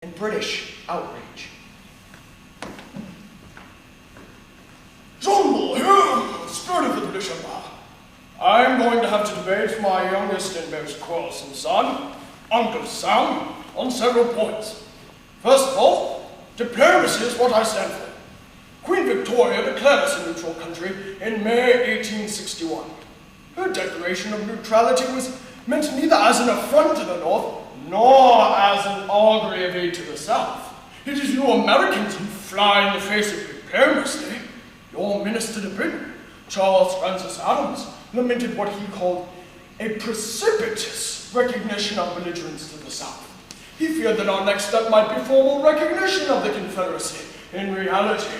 and British outrage. John Bull here, spirit of the British Empire. I am going to have to debate my youngest and most quarrelsome son, Uncle Sam, on several points. First of all, diplomacy is what I stand for. Queen Victoria declared us a neutral country in May 1861. Her declaration of neutrality was meant neither as an affront to the North, nor as an augury of aid to the South. It is you Americans who fly in the face of diplomacy. Your Minister to Britain, Charles Francis Adams, lamented what he called a precipitous recognition of belligerence to the South. He feared that our next step might be formal recognition of the Confederacy. In reality,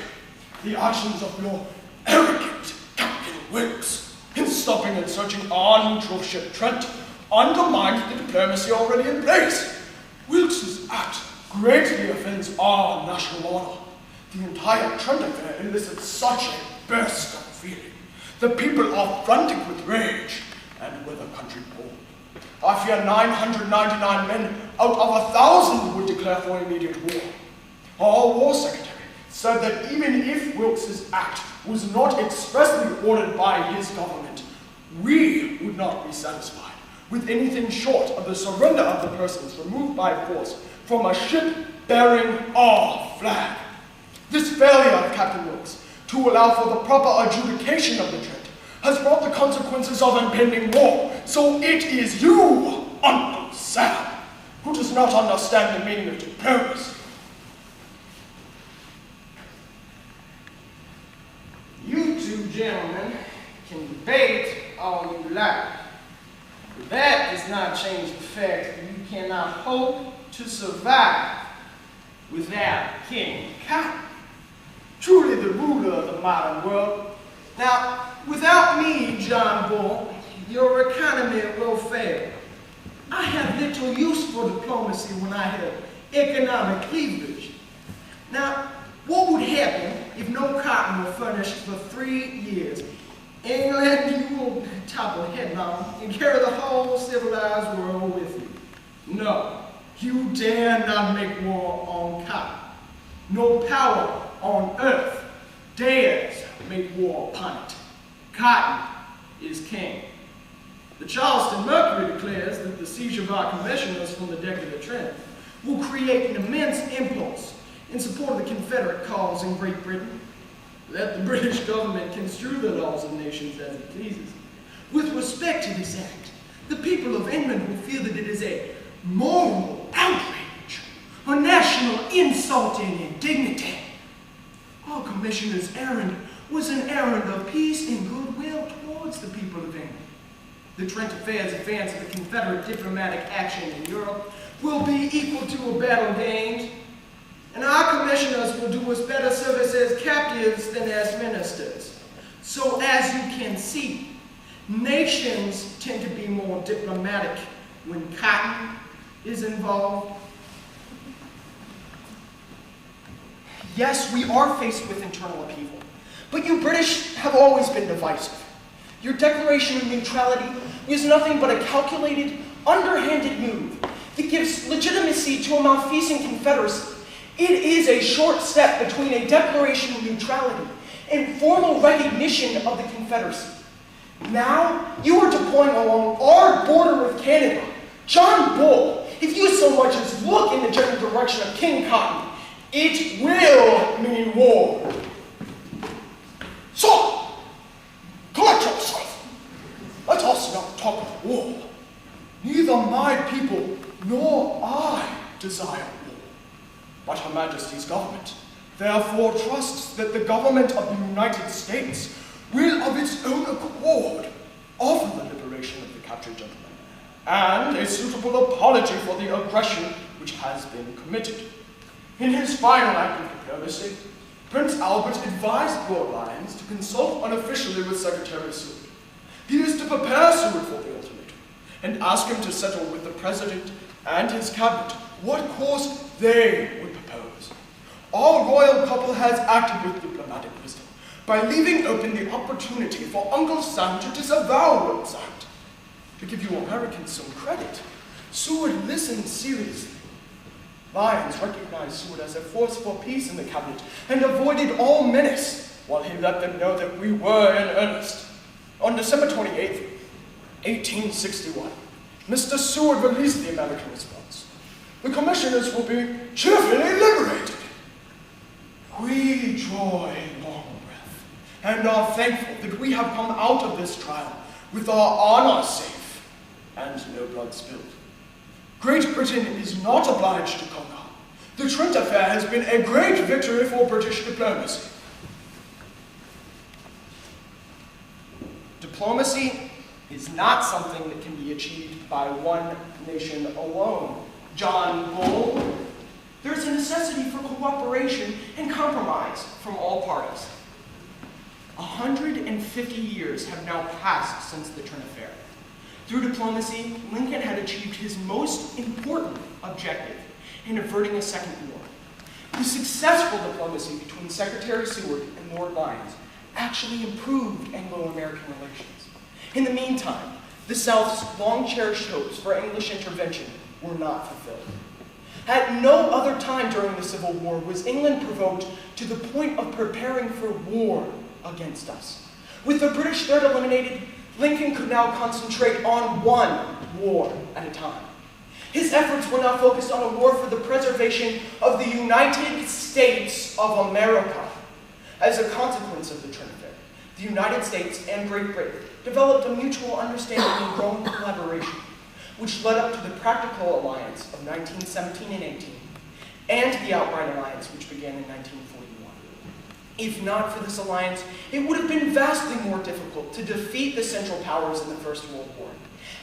the actions of your arrogant Captain Wilkes in stopping and searching our neutral ship Trent undermined the diplomacy already in place. Wilkes's act greatly offends our national honor. The entire Trent affair elicits such a burst of feeling. The people are frantic with rage, and with a country poor. I fear 999 men out of 1,000 would declare for immediate war. Our war secretary said that even if Wilkes's act was not expressly ordered by his government, we would not be satisfied with anything short of the surrender of the persons removed by force from a ship bearing our flag. This failure of Captain Wilkes to allow for the proper adjudication of the Trent has brought the consequences of impending war. So it is you, Uncle Sam, who does not understand the meaning of diplomacy. You two gentlemen can debate all you like, but that does not change the fact that you cannot hope to survive without King Cotton, truly the ruler of the modern world. Now, without me, John Bull, your economy will fail. I have little use for diplomacy when I have economic leverage. Now, what would happen if no cotton were furnished for 3 years? England, you will topple headlong and carry the whole civilized world with you. No, you dare not make war on cotton. No power on earth dares make war upon it. Cotton is king. The Charleston Mercury declares that the siege of our commissioners from the deck of the Trent will create an immense impulse in support of the Confederate cause in Great Britain. Let the British government construe the laws of nations as it pleases. With respect to this act, the people of England will feel that it is a moral outrage, a national insult and indignity. Our commissioner's errand was an errand of peace and goodwill towards the people of England. The Trent Affair's advance of the Confederate diplomatic action in Europe will be equal to a battle gained, and our commissioners will do us better service as captives than as ministers. So as you can see, nations tend to be more diplomatic when cotton is involved. Yes, we are faced with internal upheaval, but you British have always been divisive. Your declaration of neutrality was nothing but a calculated, underhanded move that gives legitimacy to a malfeasant confederacy. It is a short step between a declaration of neutrality and formal recognition of the Confederacy. Now, you are deploying along our border with Canada. John Bull, if you so much as look in the general direction of King Cotton, it will mean war. So, collect yourself. Let us not talk of war. Neither my people nor I desire war. But Her Majesty's government therefore trusts that the government of the United States will of its own accord offer the liberation of the captured gentlemen and a suitable apology for the aggression which has been committed. In his final act of diplomacy, Prince Albert advised Lord Lyons to consult unofficially with Secretary Seward. He is to prepare Seward for the ultimatum and ask him to settle with the President and his cabinet what course they would propose. Our royal couple has acted with diplomatic wisdom by leaving open the opportunity for Uncle Sam to disavow Wilkes' act. To give you Americans some credit, Seward listened seriously. Lyons recognized Seward as a force for peace in the cabinet and avoided all menace, while he let them know that we were in earnest. On December 28th, 1861, Mr. Seward released the American response. The commissioners will be cheerfully liberated. We draw a long breath and are thankful that we have come out of this trial with our honor safe and no blood spilled. Great Britain is not obliged to conquer. The Trent affair has been a great victory for British diplomacy. Diplomacy is not something that can be achieved by one nation alone. John Bull. There's a necessity for cooperation and compromise from all parties. 150 years have now passed since the Trent affair. Through diplomacy, Lincoln had achieved his most important objective in averting a second war. The successful diplomacy between Secretary Seward and Lord Lyons actually improved Anglo-American relations. In the meantime, the South's long-cherished hopes for English intervention were not fulfilled. At no other time during the Civil War was England provoked to the point of preparing for war against us. With the British threat eliminated, Lincoln could now concentrate on one war at a time. His efforts were now focused on a war for the preservation of the United States of America. As a consequence of the Trent affair, the United States and Great Britain developed a mutual understanding and growing collaboration, which led up to the Practical Alliance of 1917 and 18, and the Outright Alliance, which began in 1941. If not for this alliance, it would have been vastly more difficult to defeat the Central Powers in the First World War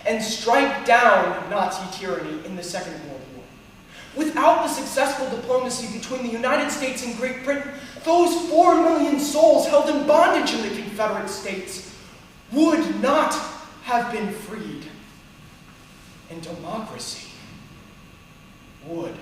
and strike down Nazi tyranny in the Second World War. Without the successful diplomacy between the United States and Great Britain, those 4 million souls held in bondage in the Confederate States would not have been freed. And democracy would